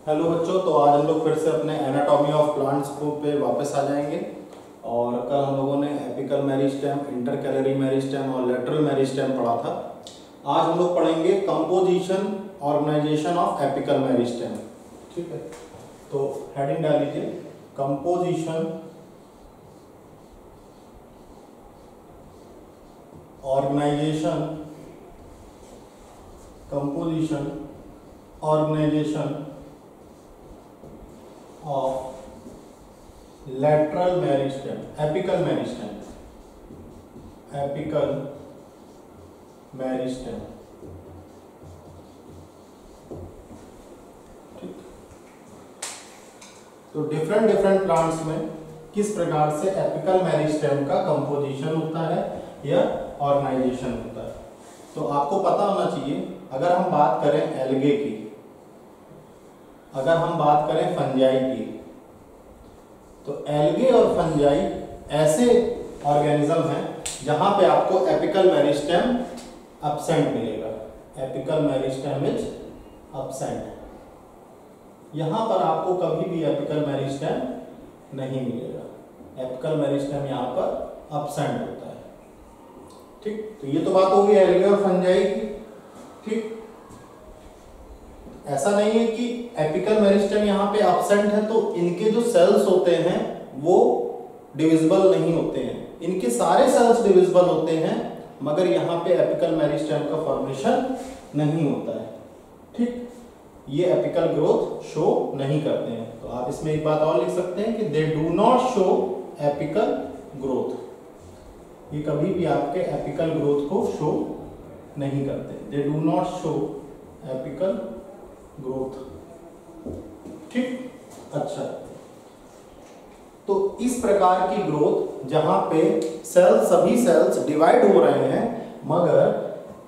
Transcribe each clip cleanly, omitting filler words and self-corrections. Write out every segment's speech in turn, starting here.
Hello बच्चों, तो आज हम लोग फिर से अपने एनाटॉमी ऑफ प्लांट्स को पे वापस आ जाएंगे। और कल हम लोगों ने एपिकल मेरिस्टेम, इंटरकैलरी मेरिस्टेम और लेटरल मेरिस्टेम पढ़ा था। आज हम लोग पढ़ेंगे composition, organisation of apical meristem. ठीक है, तो हेडिंग डाल लीजिए composition, organisation, composition, organisation of lateral meristem, apical meristem, apical meristem। ठीक, तो डिफरेंट प्लांट्स में किस प्रकार से एपिकल मेरिस्टेम का कंपोजिशन होता है या ऑर्गेनाइजेशन होता है। तो आपको पता होना चाहिए, अगर हम बात करें एल्गे की, अगर हम बात करें फंजाई की, तो एल्गे और फंजाई ऐसे ऑर्गेनिज्म हैं जहां पे आपको एपिकल मेरिस्टेम एब्सेंट मिलेगा। एपिकल मेरिस्टेम इज एब्सेंट, यहां पर आपको कभी भी एपिकल मेरिस्टेम नहीं मिलेगा। एपिकल मेरिस्टेम यहां पर एब्सेंट होता है। ठीक, तो ये तो बात होगी एल्गे और फंजाई की। ठीक, ऐसा नहीं है कि एपिकल मेरिस्टेम यहाँ पे एब्सेंट है तो इनके जो सेल्स होते हैं वो डिविजिबल नहीं होते हैं। इनके सारे सेल्स डिविजिबल होते हैं, मगर यहाँ पे एपिकल मेरिस्टेम का फॉर्मेशन नहीं होता है। ठीक, ये एपिकल ग्रोथ शो नहीं करते हैं। तो आप इसमें एक बात और लिख सकते हैं कि they do not show apical growth. ये कभी भी आपके एपिकल ग्रोथ को शो नहीं करते। They do not show apical growth. ठीक, अच्छा, तो इस प्रकार की ग्रोथ जहां पे सभी सेल्स डिवाइड हो रहे हैं, मगर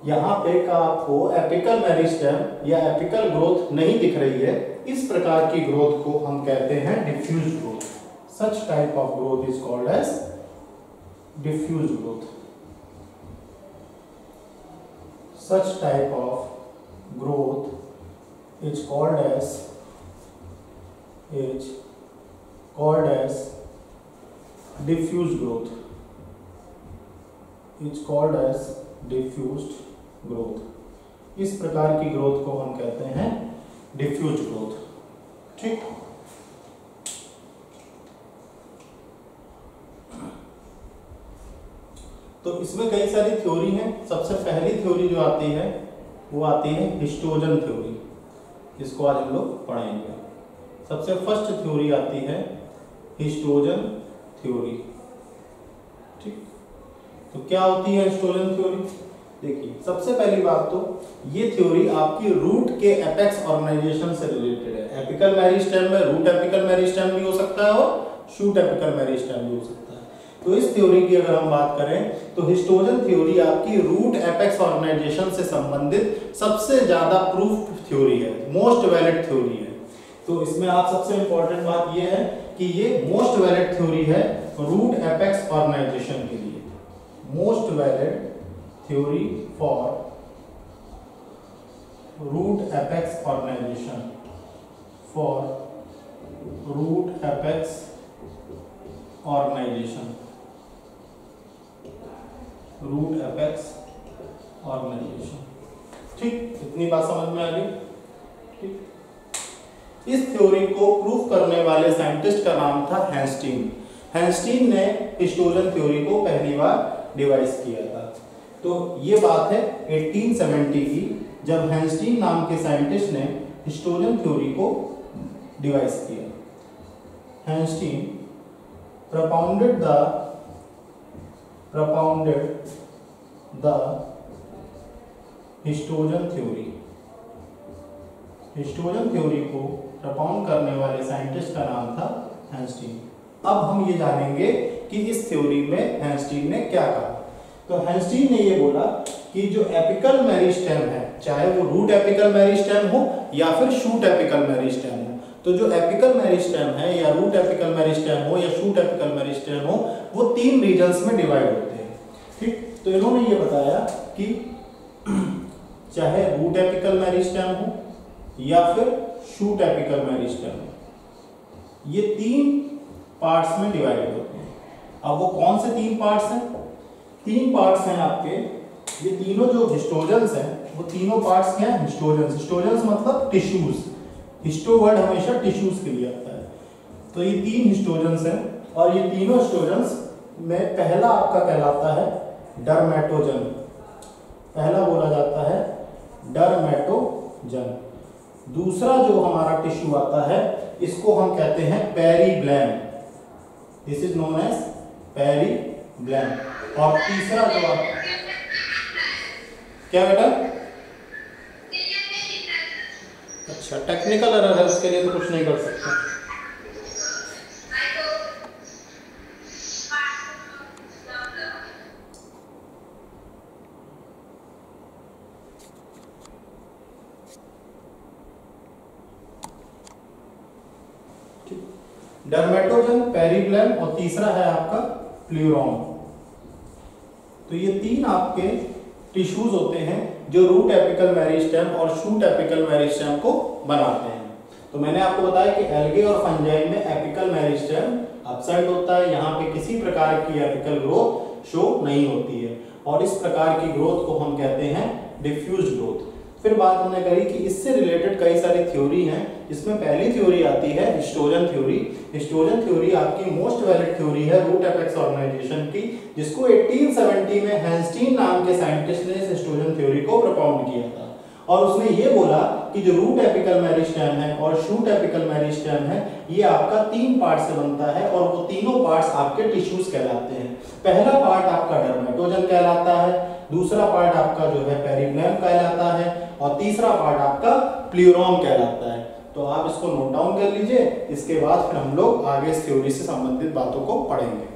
यहां पे का आपको एपिकल मेरिस्टेम या एपिकल ग्रोथ नहीं दिख रही है, इस प्रकार की ग्रोथ को हम कहते हैं diffuse growth. Such type of growth is called as diffuse growth. Such type of growth is called as diffuse growth, is called as diffused growth। इस प्रकार की ग्रोथ को हम कहते हैं डिफ्यूज ग्रोथ। ठीक, तो इसमें कई सारी थ्योरी हैं। सबसे पहली थ्योरी जो आती है वो आती है हिस्टोजन थ्योरी, इसको आज हम लोग पढ़ेंगे। सबसे फर्स्ट थ्योरी आती है हिस्टोजन थ्योरी। ठीक, तो क्या होती है हिस्टोजन थ्योरी? देखिए, सबसे पहली बात तो ये थ्योरी आपकी रूट के एपेक्स ऑर्गेनाइजेशन से रिलेटेड है। एपिकल मेरिस्टेम में रूट एपिकल मेरिस्टेम भी हो सकता है और शूट एपिकल मेरिस्टेम भी हो सकता है। तो इस थ्योरी की अगर हम बात करें तो हिस्टोजन थ्योरी आपकी रूट एपेक्स ऑर्गेनाइजेशन से संबंधित सबसे ज्यादा प्रूफ्ड थ्योरी है, मोस्ट वैलिड थ्योरी है। तो इसमें आप सबसे इंपॉर्टेंट बात यह है कि ये मोस्ट वैलिड थ्योरी है रूट एपेक्स ऑर्गेनाइजेशन के लिए। Most valid theory for root apex organisation, for root apex organisation, root apex organisation. ठीक, इतनी बात समझ में आ गई। ठीक, इस थ्योरी को प्रूफ करने वाले साइंटिस्ट का नाम था हैंस्टीन। हैंस्टीन ने हिस्टोजन थ्योरी को पहली बार डिवाइस किया था। तो ये बात है 1870 की, जब हैंस्टीन नाम के साइंटिस्ट ने हिस्टोजन थ्योरी को डिवाइस किया। हैंस्टीन propounded the histogen theory. Histogen theory को propound करने वाले साइंटिस्ट का नाम था हैंस्टीन। अब हम ये जानेंगे कि इस थ्योरी में हैंस्टीन ने क्या कहा। तो हैंस्टीन ने ये बोला कि जो एपिकल मेरिस्टेम है, चाहे वो रूट एपिकल मेरिस्टेम हो या फिर शूट एपिकल मेरिस्टेम हो, तो जो एपिकल मेरिस्टेम है या रूट एपिकल मेरिस्टेम हो या शूट एपिकल मेरिस्टेम हो, वो 3 रीजन्स में डिवाइड होते हैं। ठीक, तो इन्होंने ये बताया कि चाहे रूट एपिकल मेरिस्टेम हो या फिर शूट एपिकल मेरिस्टेम, ये 3 पार्ट्स में डिवाइड होते हैं। अब वो कौन से 3 पार्ट्स हैं? 3 पार्ट्स हैं आपके, ये तीनों जो हिस्टोजन्स हैं वो तीनों पार्ट्स क्या हैं? हिस्टोजन्स। हिस्टोजन्स मतलब टिश्यूज, हिस्टो वर्ड हमेशा टिश्यूज के लिए आता है। तो ये 3 हिस्टोजन्स हैं और ये तीनों हिस्टोजन्स में पहला आपका कहलाता है डर्मेटोजन, पहला बोला जाता है डर्मेटोजन। दूसरा जो हमारा टिश्यू आता है इसको हम कहते हैं पेरिब्लैम, दिस इज नोन एज पेरिब्लैम। और तीसरा जो आता है क्या बेटा? अच्छा, टेक्निकल एरर है, उसके लिए तो कुछ नहीं कर सकते। डर्मेटोजन, पेरिब्लैम और तीसरा है आपका प्लूरोम। तो ये 3 आपके टिश्यूज होते हैं जो रूट एपिकल मेरिस्टेम और शूट एपिकल मेरिस्टेम को बनाते हैं। तो मैंने आपको बताया कि एल्गे और फंजाई में एपिकल मेरिस्टेम एब्सेंट होता है, यहाँ पे किसी प्रकार की एपिकल ग्रोथ शो नहीं होती है और इस प्रकार की ग्रोथ को हम कहते हैं डिफ्यूज ग्रोथ। फिर बात हमने करी कि इससे रिलेटेड कई सारी थ्योरी हैं, जिसमें पहली थ्योरी आती है हिस्टोजन थ्योरी। हिस्टोजन थ्योरी आपकी मोस्ट वैलिड थ्योरी है रूट एपेक्स ऑर्गेनाइजेशन की, जिसको 1870 में हैंस्टीन नाम के साइंटिस्ट ने इस हिस्टोजन थ्योरी को प्रपोज किया था और उसने ये बोला कि जो रूट एपिकल मेरिस्टेम है और शूट एपिकल मेरिस्टेम है ये आपका 3 पार्ट से बनता है और वो तीनों पार्ट्स आपके टिश्यूज कहलाते हैं। पहला पार्ट आपका डर्मेटोजन कहलाता है, दूसरा पार्ट आपका जो है पेरिब्लैम कहलाता है और तीसरा पार्ट आपका प्लूरोम कहलाता है। तो आप इसको नोट डाउन कर लीजिए, इसके बाद फिर हम लोग आगे इस थ्योरी से संबंधित बातों को पढ़ेंगे।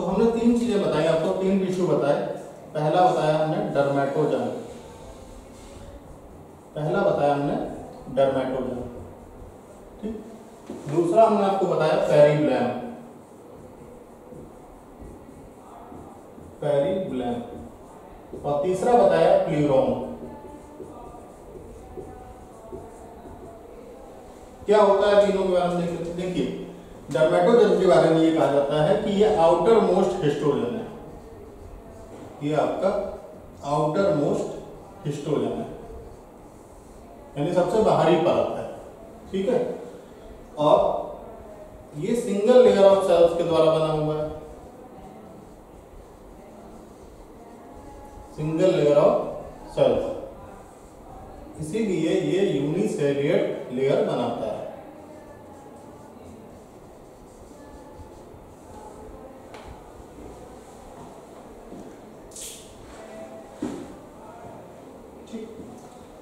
तो हमने तीन चीजें बताई आपको, तीन टिश्यू बताए। पहला बताया हमने डर्मेटोजन, ठीक। दूसरा हमने आपको बताया पेरिब्लैम, और तीसरा बताया प्लूरोम। क्या होता है तीनों के बारे में देख लेते। देखिए, डर्मेटोजन के बारे में ये कहा जाता है कि ये आउटर मोस्ट हिस्टोजन है, ये आपका आउटर मोस्ट हिस्टोजन है, यानी सबसे बाहरी परत है, ठीक है। और ये सिंगल लेयर ऑफ सेल्स के द्वारा बना हुआ है, सिंगल लेयर ऑफ सेल्स, इसीलिए ये यूनिसेल्युलर लेयर बनाता है।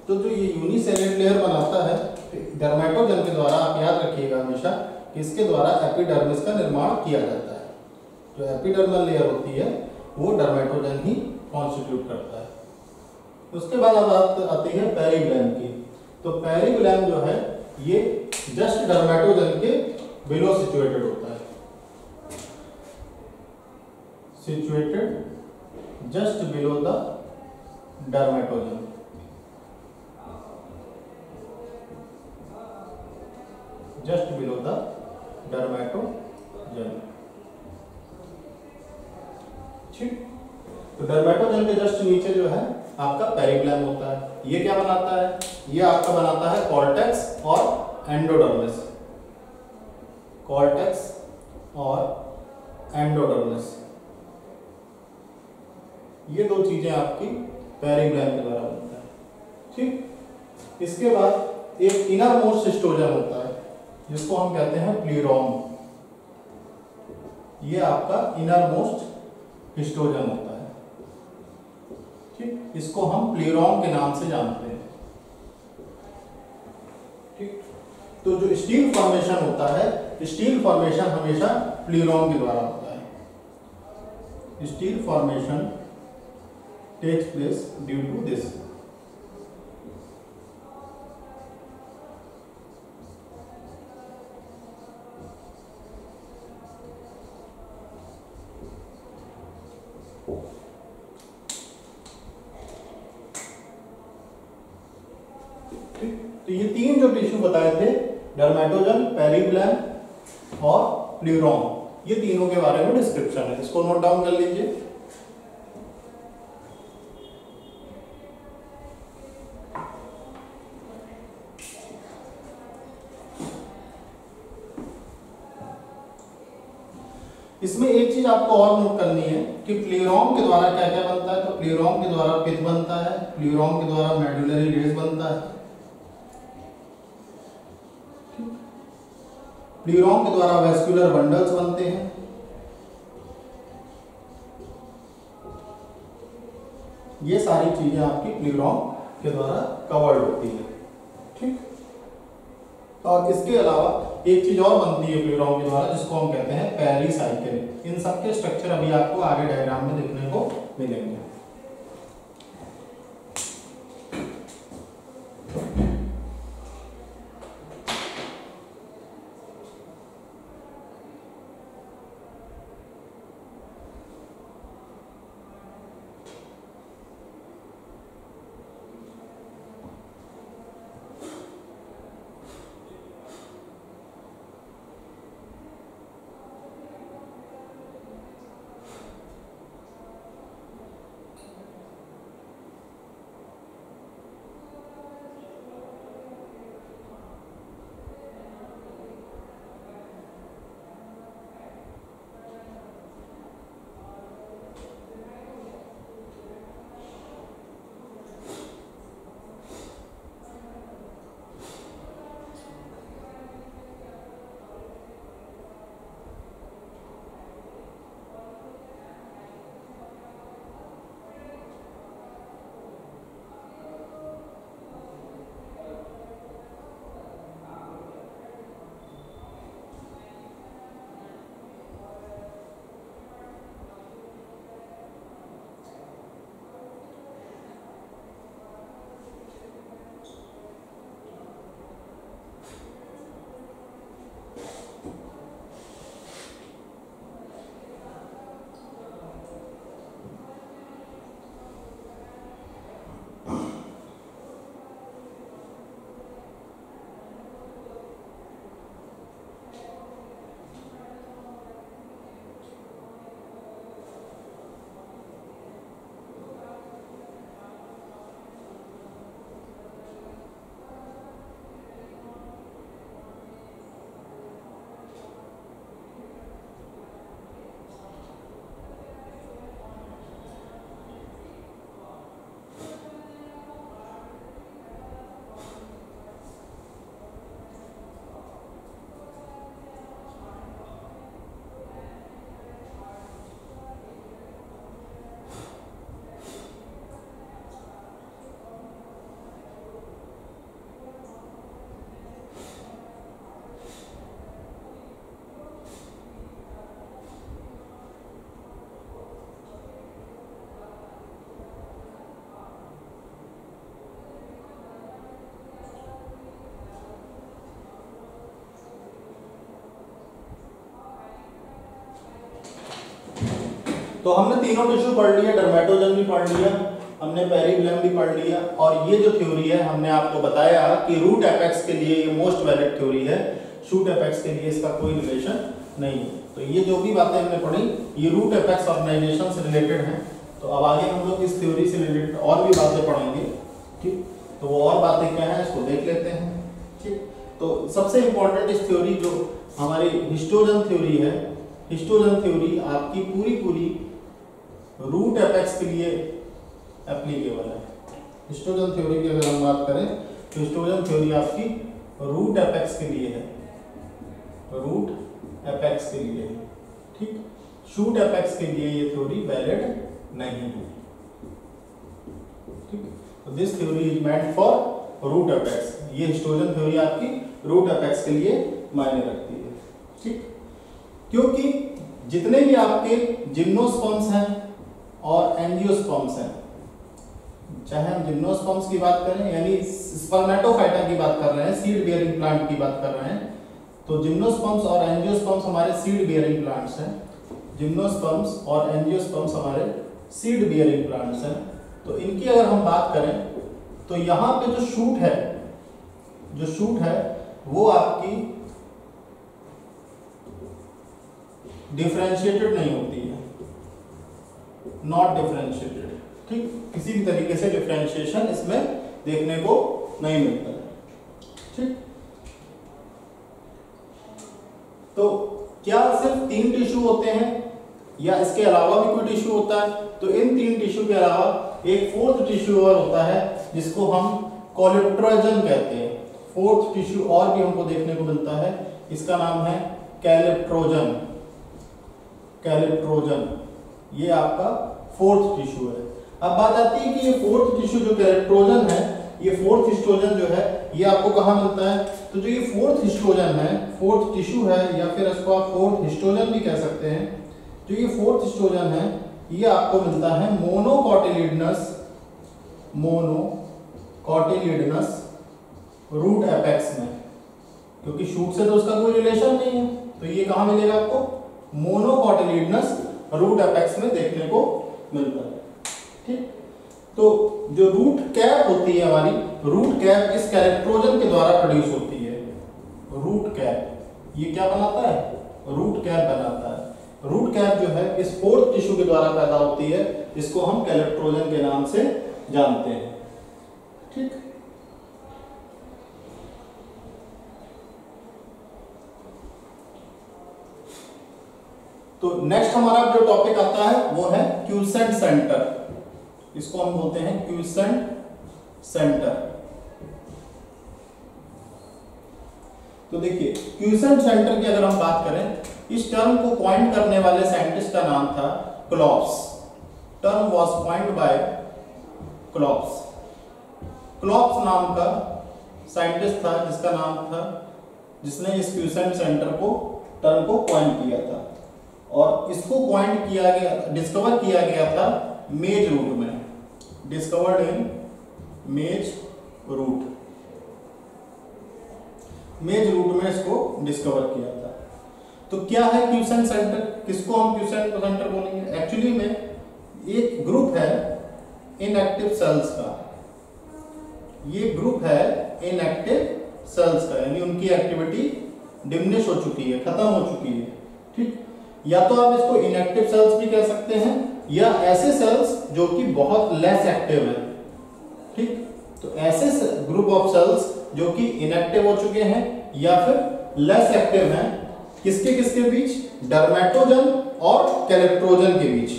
तो जो ये यूनिसेल्युलर लेयर बनाता है डर्मेटोजन के द्वारा, आप याद रखिएगा हमेशा कि इसके द्वारा एपिडर्मिस का निर्माण किया जाता है। जो एपिडर्मल लेयर होती है वो डर्मेटोजन ही कॉन्स्टिट्यूट करता है। उसके बाद अब आती है पेरिब्लैम की। तो पेरिब्लैम जो है ये जस्ट डर्मेटोजन के बिलो सिचुएटेड होता है, situated just below the dermatogen, just below the dermatogen, ठीक। तो डर्मेटोजन के जस्ट नीचे जो है आपका पेरिब्लैम होता है। ये क्या बनाता है, ये आपका बनाता है कॉर्टेक्स और एंडोडर्मिस, कॉर्टेक्स और एंडोडर्मिस, ये दो चीजें आपकी पेरिब्लैम के द्वारा बनता है, ठीक। इसके बाद एक इनर मोस्ट हिस्टोजन होता है जिसको हम कहते हैं प्लूरोम, ये आपका इनर मोस्ट हिस्टोजन होता है, ठीक। इसको हम प्लूरोम के नाम से जानते हैं, ठीक। तो जो स्टील फॉर्मेशन होता है, स्टील फॉर्मेशन हमेशा प्लूरोम के द्वारा होता है। Stele formation takes place due to this. तो ये तीन जो टिश्यू बताए थे, डर्मेटोजन, पेरिब्लैम और प्लूरोम, ये तीनों के बारे में डिस्क्रिप्शन है, इसको नोट डाउन कर लीजिए। इसमें एक चीज आपको और नोट करनी है कि प्लूरोम के द्वारा क्या क्या बनता है। तो प्लूरोम के द्वारा पित्त बनता है, प्लूरोम के द्वारा मेडुलरी रेस बनता है, प्लूरोम के द्वारा वेस्कुलर बंडल्स बनते हैं, ये सारी चीजें आपकी प्लूरोम के द्वारा कवर्ड होती है, ठीक। और इसके अलावा एक चीज और बनती है प्लूरोम के द्वारा जिसको हम कहते हैं पेरिसाइकिल। इन सब के स्ट्रक्चर अभी आपको आगे डायग्राम में देखने को मिलेंगे। तो हमने तीनों टिश्यू पढ़ लिया, डर्मेटोजन भी पढ़ लिया, हमने पेरिब्लम भी पढ़ लिया, और ये जो थ्योरी है हमने आपको बताया कि रूट एपेक्स के लिए ये मोस्ट वैलिड थ्योरी है, शूट एपेक्स के लिए इसका कोई रिलेशन नहीं है। तो ये जो भी बातें हमने पढ़ी ये रूट एपेक्स ऑर्गेनाइजेशन से रिलेटेड हैं। तो अब आगे हम लोग इस थ्योरी से रिलेटेड और भी बातें पढ़ेंगे, ठीक। तो वो और बातें क्या है इसको देख लेते हैं, ठीक। तो सबसे इंपॉर्टेंट इस थ्योरी जो हमारी हिस्टोजन थ्योरी है, हिस्टोजन थ्योरी आपकी पूरी रूट एपेक्स के लिए एप्लीकेबल है। हिस्टोजन थ्योरी की अगर हम बात करें तो हिस्टोजन थ्योरी आपकी रूट एपेक्स के लिए है, रूट एपेक्स के लिए, ठीक। शूट एपेक्स के लिए ये थ्योरी वैलिड नहीं है, ठीक। तो this theory is meant for root apex, ये हिस्टोजन थ्योरी आपकी रूट एपेक्स के लिए मायने रखती है, ठीक। क्योंकि जितने भी आपके जिम्नोस्पर्म्स हैं और एंजियोस्पर्म्स हैं, चाहे हम जिम्नोस्पर्म्स की बात करें यानी स्पर्मेटोफाइटा की बात कर रहे हैं, सीड बियरिंग प्लांट की बात कर रहे हैं, तो जिम्नोस्पर्म्स और एंजियोस्पर्म्स हमारे सीड बियरिंग प्लांट्स हैं, जिम्नोस्पर्म्स और एंजियोस्पर्म्स हमारे सीड बियरिंग प्लांट्स हैं। तो इनकी अगर हम बात करें तो यहाँ पे जो शूट है वो आपकी डिफरेंशिएटेड नहीं होती है, नॉट डिफरेंशिएटेड, ठीक। किसी भी तरीके से डिफरेंशिएशन इसमें देखने को नहीं मिलता है, ठीक। तो क्या सिर्फ 3 टिश्यू होते हैं या इसके अलावा भी कोई टिश्यू होता है? तो इन 3 टिश्यू के अलावा एक 4th टिश्यू और होता है जिसको हम कोलेप्ट्रोजन कहते हैं। 4th टिश्यू और भी हमको देखने को मिलता है, इसका नाम है कैलेप्ट्रोजन। कैलेप्ट्रोजन ये आपका 4th टिश्यू है। अब बात आती है कि ये 4th टिश्यू जो कैलेप्ट्रोजन है, ये 4th हिस्टोजन जो है ये आपको कहाँ मिलता है? तो जो ये 4th हिस्टोजन है, 4th टिश्यू है, या फिर इसको आप 4th हिस्टोजन भी कह सकते हैं। जो ये 4th हिस्टोजन है ये आपको मिलता है मोनोकोटिलिडनस रूट एपेक्स में, क्योंकि शूट से तो उसका कोई रिलेशन नहीं है, तो ये कहाँ मिलेगा आपको? मोनोकोटिलिडनस रूट एपेक्स में देखने को मिलता है, ठीक। तो जो रूट कैप होती है हमारी, रूट कैप इस कैलेप्ट्रोजन के द्वारा प्रोड्यूस होती है। रूट कैप ये क्या बनाता है? रूट कैप बनाता है। रूट कैप जो है इस 4th टिश्यू के द्वारा पैदा होती है, इसको हम कैलेप्ट्रोजन के नाम से जानते हैं, ठीक। तो नेक्स्ट हमारा जो टॉपिक आता है वो है क्यूसेंट सेंटर, इसको हम बोलते हैं क्यूसेंट सेंटर। तो देखिए क्यूसेंट सेंटर की अगर हम बात करें, इस टर्म को कॉइन करने वाले साइंटिस्ट का नाम था Klops. Term was coined by Klops. Klops नाम का साइंटिस्ट था जिसका नाम था, जिसने इस क्यूसेंट सेंटर को टर्म को कॉइन किया था, और इसको कॉइन किया गया, डिस्कवर किया गया था मेज रूट में, डिस्कवर्ड इन मेज रूट। मेज रूट में इसको डिस्कवर किया था। तो क्या है क्यूसेंट सेंटर? किसको हम क्यूसेंट सेंटर बोलेंगे? एक्चुअली में एक ग्रुप है इनएक्टिव सेल्स का, ये ग्रुप है इनएक्टिव सेल्स का, यानी उनकी एक्टिविटी डिमिनिश हो चुकी है, खत्म हो चुकी है, ठीक। या तो आप इसको इनएक्टिव सेल्स भी कह सकते हैं, या ऐसे सेल्स जो कि बहुत लेस एक्टिव है, ठीक। तो ऐसे ग्रुप ऑफ सेल्स जो कि इनएक्टिव हो चुके हैं या फिर लेस एक्टिव हैं, किसके किसके बीच? डर्मेटोजन और कैलेप्ट्रोजन के बीच।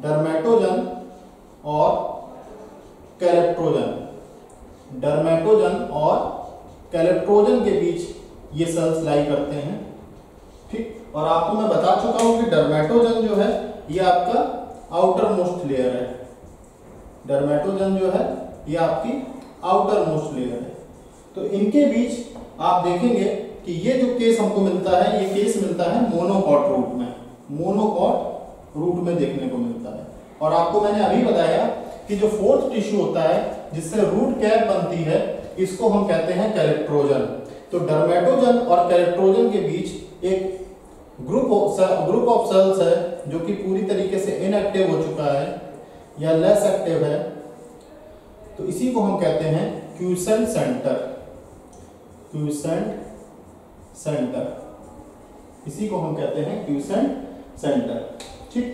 डर्मेटोजन और कैलेप्ट्रोजन, डर्मेटोजन और कैलेप्ट्रोजन के बीच ये सेल्स लाई करते हैं, ठीक। और आपको मैं बता चुका हूं कि डर्मेटोजन जो है ये आपका आउटर मोस्ट लेयर है। डर्मेटोजन जो है ये आपकी आउटर मोस्ट लेयर है। तो इनके बीच आप देखेंगे कि ये जो केस हमको मिलता है, ये केस मिलता है मोनोकॉट रूट में, मोनोकॉट रूट में देखने को मिलता है। और आपको मैंने अभी बताया कि जो 4th टिश्यू होता है जिससे रूट कैप बनती है, इसको हम कहते हैं कैलेप्ट्रोजन। तो डर्मेटोजन और कैलेप्ट्रोजन के बीच एक ग्रुप ऑफ सेल्स है जो कि पूरी तरीके से इनएक्टिव हो चुका है या लेस एक्टिव है, तो इसी को हम कहते हैं क्विसेंट सेंटर। क्विसेंट सेंटर, इसी को हम कहते हैं क्विसेंट सेंटर। ठीक,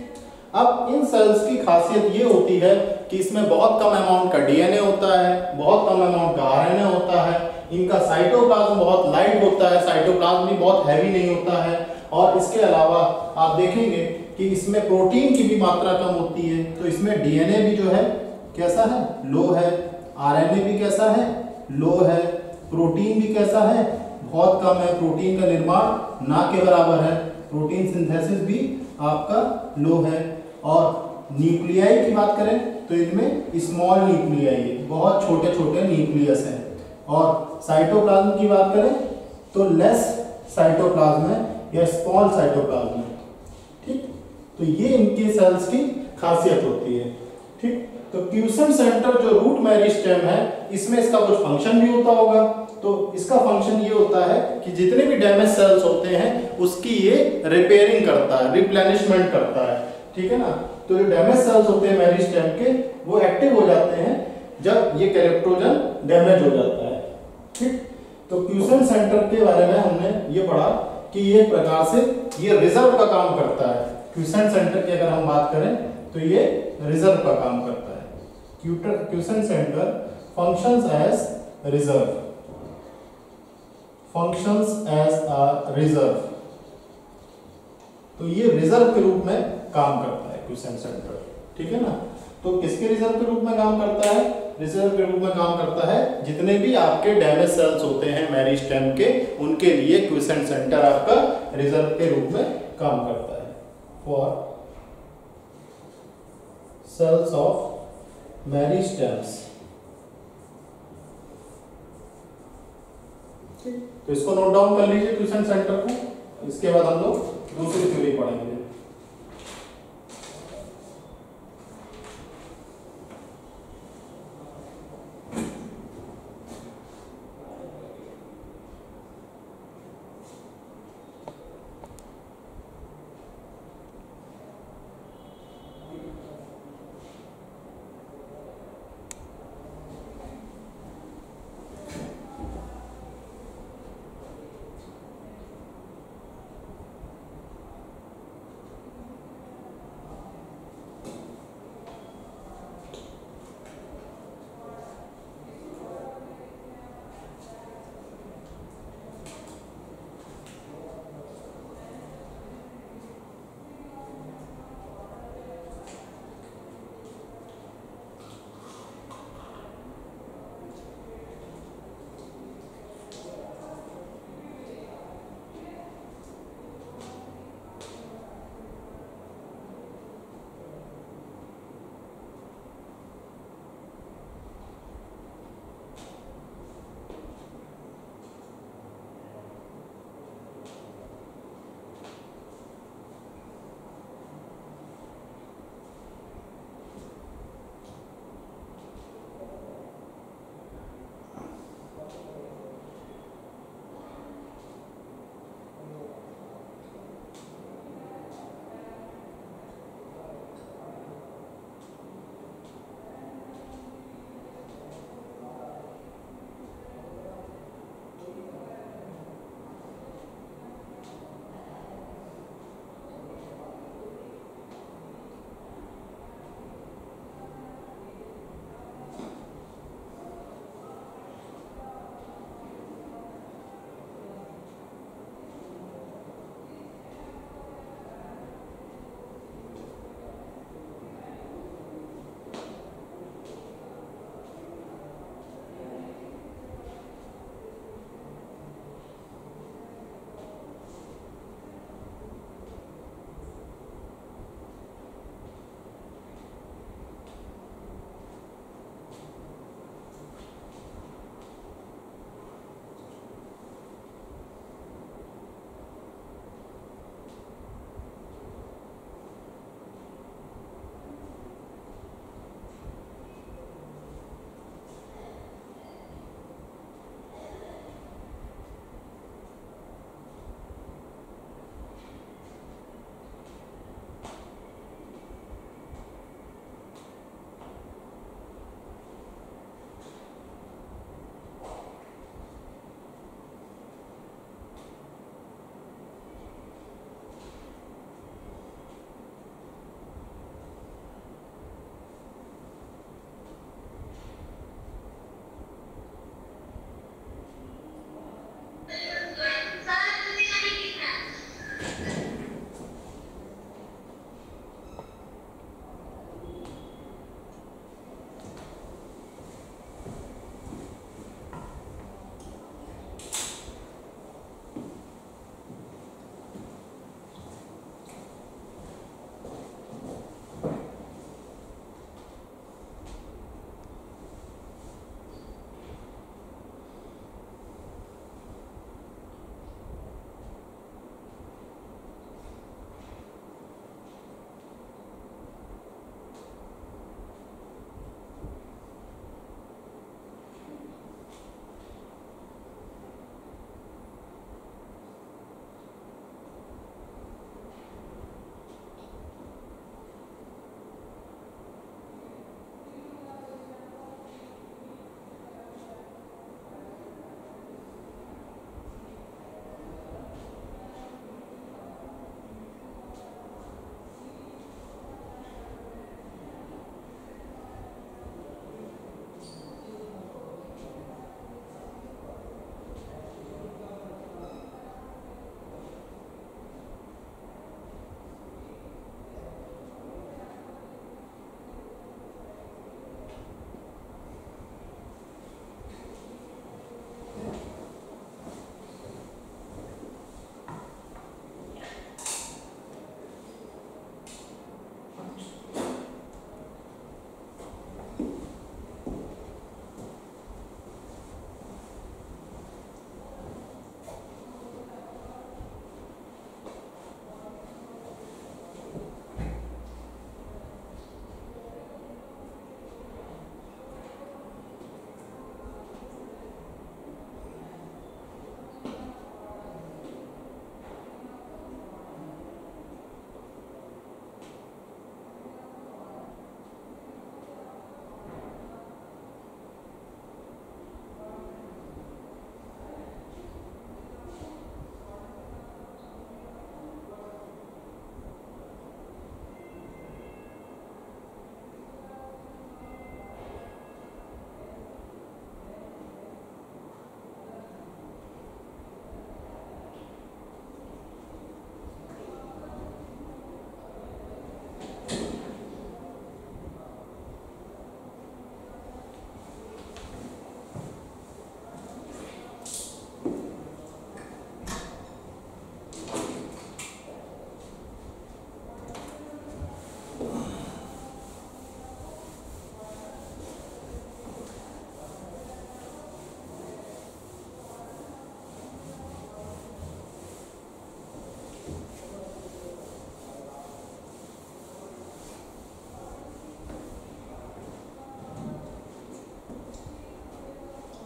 अब इन सेल्स की खासियत ये होती है कि इसमें बहुत कम अमाउंट का डीएनए होता है, बहुत कम अमाउंट का आरएनए होता है, इनका साइटोप्लाज्म बहुत लाइट होता है, साइटोप्लाज्म भी बहुत हैवी नहीं होता है, और इसके अलावा आप देखेंगे कि इसमें प्रोटीन की भी मात्रा कम होती है। तो इसमें डीएनए भी जो है कैसा है, लो है, आरएनए भी कैसा है, लो है, प्रोटीन भी कैसा है, बहुत कम है, प्रोटीन का निर्माण ना के बराबर है, प्रोटीन सिंथेसिस भी आपका लो है। और न्यूक्लियाई की बात करें तो इनमें स्मॉल न्यूक्लियाई है, बहुत छोटे छोटे न्यूक्लियस हैं। और साइटोप्लाज्म की बात करें तो लेस साइटोप्लाज्म है या स्मॉल साइटोप्लाज्म है। ठीक, तो ये इनके सेल्स की खासियत होती है। ठीक, तो क्विसेंट सेंटर जो रूट मेरिस्टेम है, इसमें इसका कुछ फंक्शन भी होता होगा। तो इसका फंक्शन ये होता है कि जितने भी डैमेज सेल्स होते हैं उसकी ये रिपेयरिंग करता है, रिप्लेनिशमेंट करता है। ठीक है ना, तो जो डैमेज सेल्स होते हैं मेरिस्टेम के, वो एक्टिव हो जाते हैं जब ये कैलेप्टोजन डैमेज हो जाता है। ठीक, तो क्विसेंट सेंटर के बारे में हमने ये पढ़ा कि ये प्रकार से ये रिजर्व का काम करता है। क्विसेंट सेंटर की अगर हम बात करें तो ये रिजर्व का काम करता है। Quiescent centre functions as reserve, functions as a reserve, तो ये रिजर्व के रूप में काम करता है क्विसेंट सेंटर। ठीक है ना, तो किसके रिजर्व के रूप में काम करता है, रिजर्व के रूप में काम करता है जितने भी आपके डैमेज सेल्स होते हैं मेरिस्टेम के, उनके लिए क्विसेंट सेंटर आपका रिजर्व के रूप में काम करता है। फॉर सेल्स ऑफ मेरिस्टेम्स, तो इसको नोट डाउन कर लीजिए क्विसेंट सेंटर को। इसके बाद हम लोग दूसरी थ्योरी पढ़ेंगे।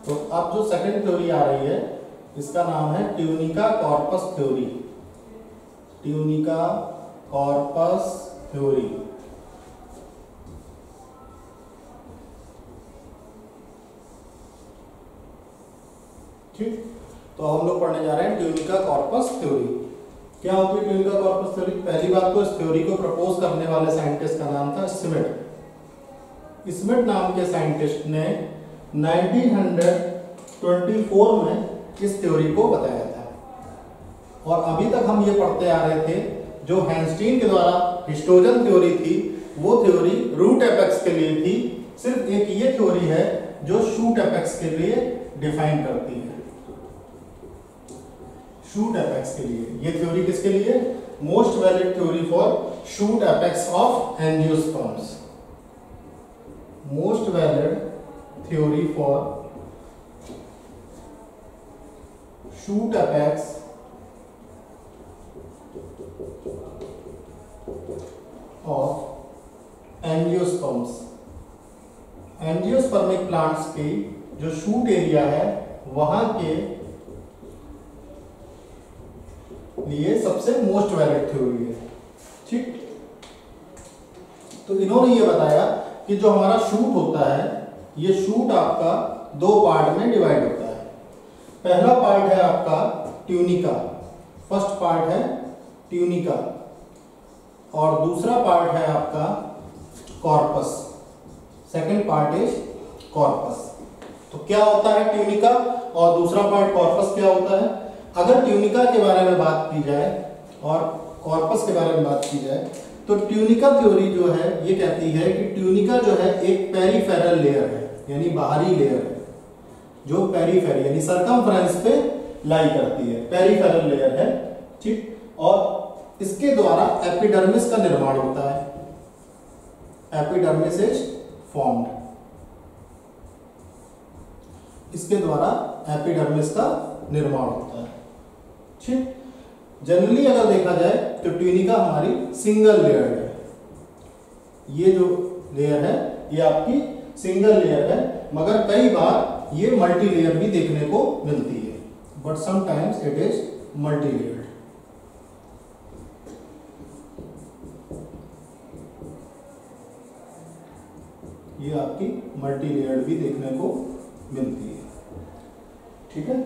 तो अब जो सेकंड थ्योरी आ रही है इसका नाम है tunica corpus theory. Tunica corpus theory. ठीक, तो हम लोग पढ़ने जा रहे हैं ट्यूनिका कॉर्पस थ्योरी। क्या होती है ट्यूनिका कॉर्पस थ्योरी? पहली बात तो इस थ्योरी को प्रपोज करने वाले साइंटिस्ट का नाम था स्मिथ। स्मिथ नाम के साइंटिस्ट ने 1924 में इस थ्योरी को बताया था। और अभी तक हम ये पढ़ते आ रहे थे, जो हैंस्टीन के द्वारा हिस्टोजन थ्योरी थी वो थ्योरी रूट एपेक्स के लिए थी। सिर्फ एक ये थ्योरी है जो शूट एपेक्स के लिए डिफाइन करती है। शूट एपेक्स के लिए ये थ्योरी किसके लिए? Most valid theory for shoot apex of angiosperms. Most valid theory for shoot apex of angiosperms. Angiospermic plants की जो शूट एरिया है वहां के लिए सबसे मोस्ट वैलिड थ्योरी है। ठीक, तो इन्होंने ये बताया कि जो हमारा शूट होता है ये शूट आपका दो पार्ट में डिवाइड होता है। पहला पार्ट है आपका ट्यूनिका, फर्स्ट पार्ट है ट्यूनिका, और दूसरा पार्ट है आपका corpus, second part is corpus. तो क्या होता है ट्यूनिका और दूसरा पार्ट कॉर्पस क्या होता है? अगर ट्यूनिका के बारे में बात की जाए और कॉर्पस के बारे में बात की जाए तो ट्यूनिका थ्योरी जो है ये कहती है कि ट्यूनिका जो है एक पेरिफेरल लेयर है, यानी बाहरी लेयर है जो पेरिफेरी यानी सरकमफ्रेंस पे लाई करती है, पेरिफेरल लेयर है। ठीक, और इसके द्वारा एपिडर्मिस का निर्माण होता है। एपिडर्मिस इज फॉर्म्ड, इसके द्वारा एपिडर्मिस का निर्माण होता है। ठीक, जनरली अगर देखा जाए तो ट्यूनिका हमारी सिंगल लेयर है। ये जो लेयर है ये आपकी सिंगल लेयर है, मगर कई बार ये मल्टी लेयर भी देखने को मिलती है, but sometimes it is multi layered. ये आपकी मल्टी लेयर्ड भी देखने को मिलती है। ठीक है,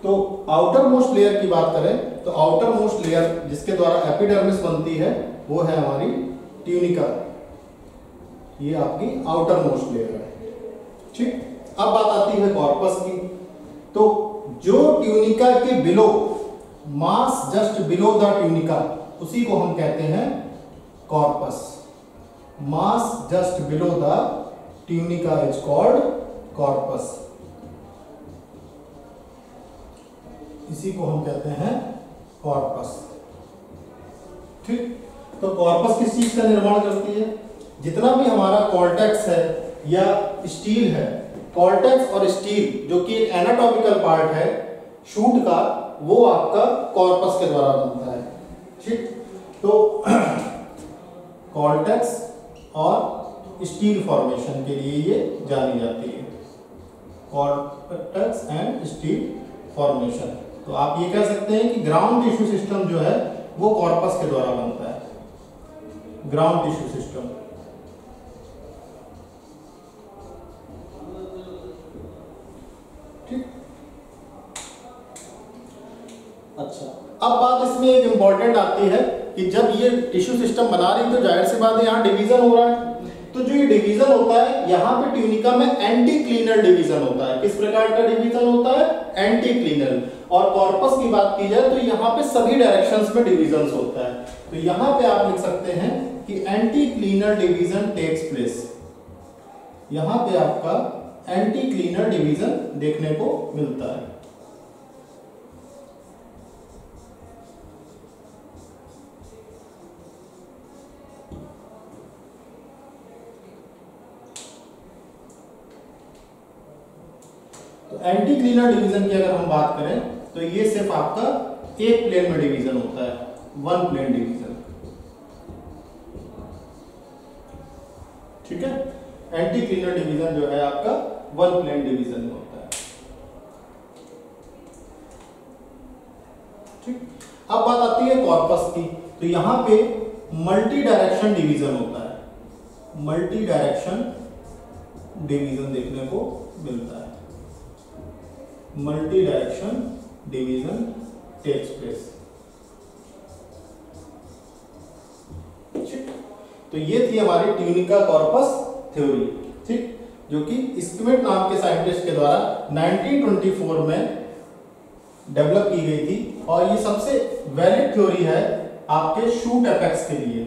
तो आउटर मोस्ट लेयर की बात करें तो आउटर मोस्ट लेयर जिसके द्वारा एपिडर्मिस बनती है वो है हमारी ट्यूनिका। ये आपकी आउटर मोस्ट लेयर है। ठीक, अब बात आती है कॉर्पस की। तो जो ट्यूनिका के below, mass just below the tunica, उसी को हम कहते हैं corpus. Mass just below the tunica is called corpus. इसी को हम कहते हैं कॉर्पस। ठीक, तो कॉर्पस किस चीज का निर्माण करती है? जितना भी हमारा कॉर्टेक्स है या स्टील है, कॉर्टेक्स और स्टील जो कि एक एनाटॉमिकल पार्ट है शूट का, वो आपका कॉर्पस के द्वारा बनता है। ठीक, तो कॉर्टेक्स और स्टील फॉर्मेशन के लिए ये जानी जाती है, कॉर्टेक्स एंड स्टील फॉर्मेशन। तो आप ये कह सकते हैं कि ग्राउंड टिश्यू सिस्टम जो है वो कॉर्पस के द्वारा बनता है, ग्राउंड टिश्यू सिस्टम। ठीक, अच्छा, अब बात इसमें एक इंपॉर्टेंट आती है कि जब ये टिश्यू सिस्टम बना रही तो जाहिर सी बात है यहाँ डिवीजन हो रहा है। तो जो ये डिवीजन होता है यहाँ पे ट्यूनिका में एंटी क्लीनर डिवीजन होता है। किस प्रकार का डिवीजन होता है? Anti cleaner. और कॉर्पस की बात की जाए तो यहाँ पे सभी डायरेक्शंस में डिवीजन होता है। तो यहाँ पे आप लिख सकते हैं कि anticlinal division takes place. यहाँ पे आपका एंटी क्लीनर डिवीजन देखने को मिलता है। तो एंटी क्लीनर डिवीजन की अगर हम बात करें तो ये सिर्फ आपका एक प्लेन में डिवीजन होता है, वन प्लेन डिवीजन। ठीक है, एंटी क्लीनर डिवीजन जो है आपका वन प्लेन डिवीजन में होता है। ठीक, अब बात आती है कॉर्पस की। तो यहां पे मल्टी डायरेक्शन डिवीजन होता है, मल्टी डायरेक्शन डिवीजन देखने को मिलता है, multi direction division takes place. तो ये थी हमारी ट्यूनिका कॉर्पस थ्योरी, ठीक, जो कि स्किमिट नाम के साइंटिस्ट के द्वारा 1924 में डेवलप की गई थी। और ये सबसे वैलिड थ्योरी है आपके शूट एपेक्स के लिए,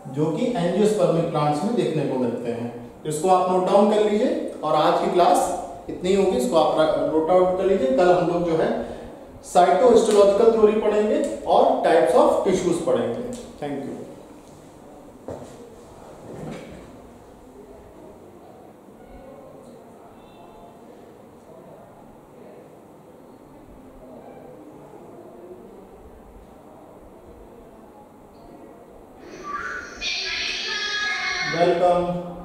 जो कि एंजियोस्पर्मिक प्लांट्स में देखने को मिलते हैं। इसको आप नोट डाउन कर लीजिए। और आज की क्लास इतनी होगी, इसको आप नोट आउट कर लीजिए। कल हम लोग जो है साइटोहिस्टोलॉजिकल थ्योरी पढ़ेंगे और टाइप्स ऑफ टिश्यूज पढ़ेंगे। Thank you. वेलकम।